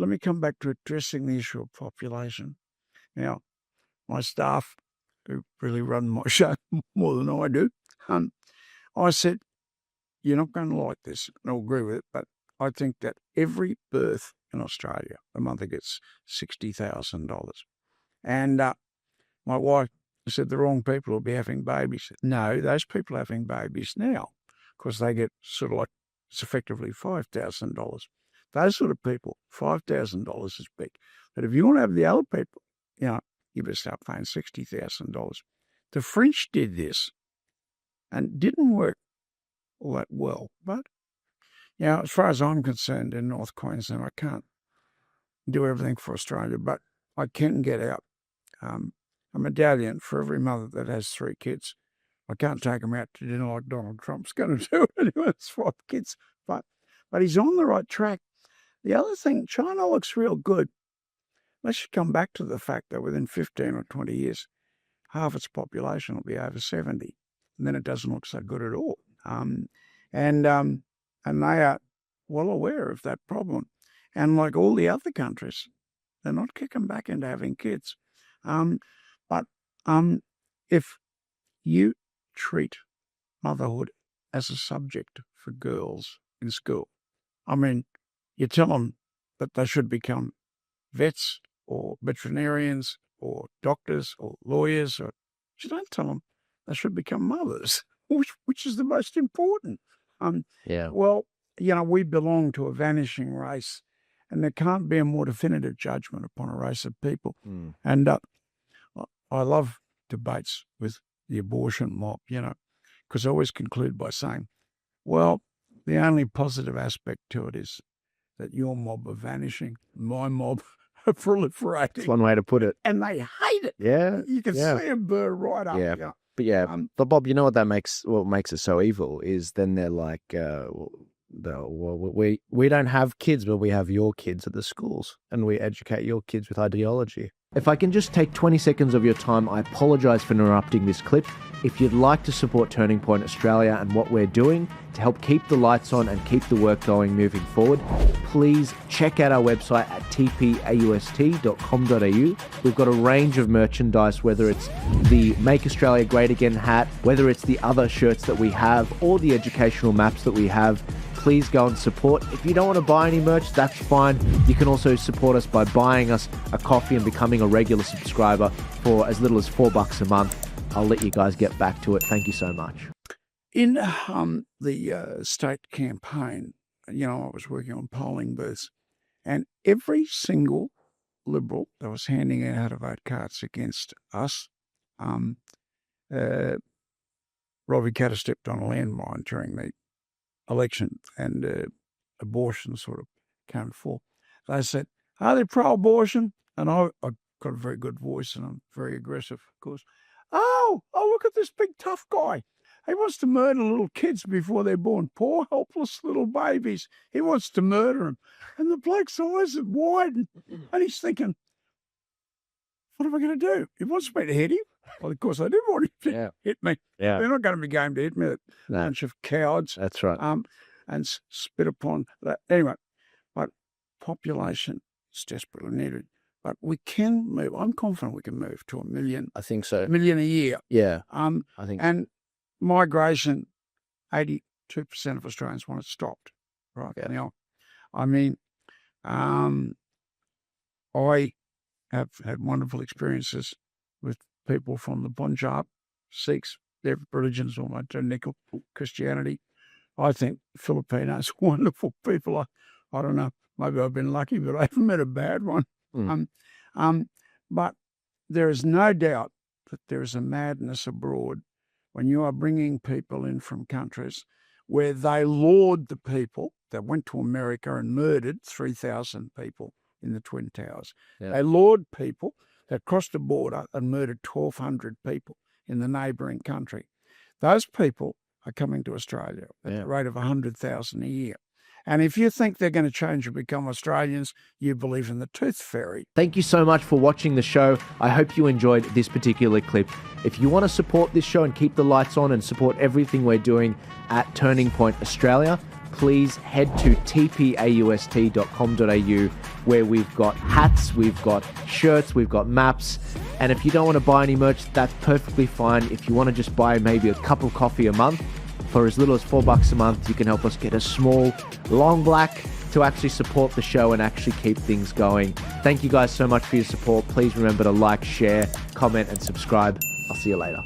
let me come back to addressing the issue of population. Now, my staff, who really run my show more than I do, I said, you're not going to like this, and I'll agree with it, but I think that every birth in Australia, a mother gets $60,000. And my wife said the wrong people will be having babies. No, those people are having babies now because they get sort of like, it's effectively $5,000. Those sort of people, $5,000 is big. But if you want to have the other people, you better start paying $60,000. The French did this and didn't work all that well. But, as far as I'm concerned in North Queensland, I can't do everything for Australia, but I can get out a medallion for every mother that has 3 kids. I can't take them out to dinner like Donald Trump's going to do anyway. It's 5 kids. But he's on the right track. The other thing, China looks real good. Let's just come back to the fact that within 15 or 20 years, half its population will be over 70. And then it doesn't look so good at all. And they are well aware of that problem. And like all the other countries, they're not kicking back into having kids. But if you treat motherhood as a subject for girls in school, you tell them that they should become vets or veterinarians or doctors or lawyers, or you don't tell them they should become mothers, which is the most important. Well, we belong to a vanishing race, and there can't be a more definitive judgment upon a race of people. And I love debates with the abortion mob, because I always conclude by saying, well, the only positive aspect to it is that your mob are vanishing, my mob are proliferating. That's one way to put it. And they hate it. Yeah. You can see them burr right up. Yeah. But but Bob, you know what makes it so evil is then they're like, we don't have kids, but we have your kids at the schools, and we educate your kids with ideology. If I can just take 20 seconds of your time, I apologise for interrupting this clip. If you'd like to support Turning Point Australia and what we're doing to help keep the lights on and keep the work going moving forward, please check out our website at tpaust.com.au. We've got a range of merchandise, whether it's the Make Australia Great Again hat, whether it's the other shirts that we have, or the educational maps that we have. Please go and support. If you don't want to buy any merch, that's fine. You can also support us by buying us a coffee and becoming a regular subscriber for as little as $4 a month. I'll let you guys get back to it. Thank you so much. In the state campaign, I was working on polling booths, and every single Liberal that was handing out vote cards against us, Robbie Katter stepped on a landmine during the election, and abortion sort of came forth. They said, are they pro-abortion? And I got a very good voice, and I'm very aggressive, of course. Oh, look at this big tough guy. He wants to murder little kids before they're born. Poor, helpless little babies. He wants to murder them. And the bloke's eyes are wide, and he's thinking, what am I going to do? He wants me to hit him. Well, of course, I didn't want him to hit me. Yeah. They're not going to be game to hit me, a bunch of cowards. That's right. And spit upon that. Anyway, but population is desperately needed. But we can move. I'm confident we can move to 1 million. I think so. 1 million a year. Yeah. I think. And migration, 82% of Australians want it stopped. Right now, I have had wonderful experiences with people from the Punjab, Sikhs, their religion's almost identical, Christianity. I think Filipinos are wonderful people. I don't know, maybe I've been lucky, but I haven't met a bad one. But there is no doubt that there is a madness abroad when you are bringing people in from countries where they laud the people that went to America and murdered 3,000 people in the Twin Towers. Yeah. They laud people that crossed the border and murdered 1,200 people in the neighbouring country. Those people are coming to Australia at the rate of 100,000 a year. And if you think they're going to change and become Australians, you believe in the tooth fairy. Thank you so much for watching the show. I hope you enjoyed this particular clip. If you want to support this show and keep the lights on and support everything we're doing at Turning Point Australia, please head to tpaust.com.au, where we've got hats, we've got shirts, we've got maps. And if you don't want to buy any merch, that's perfectly fine. If you want to just buy maybe a cup of coffee a month, for as little as $4 a month, you can help us get a small long black to actually support the show and actually keep things going. Thank you guys so much for your support. Please remember to like, share, comment, and subscribe. I'll see you later.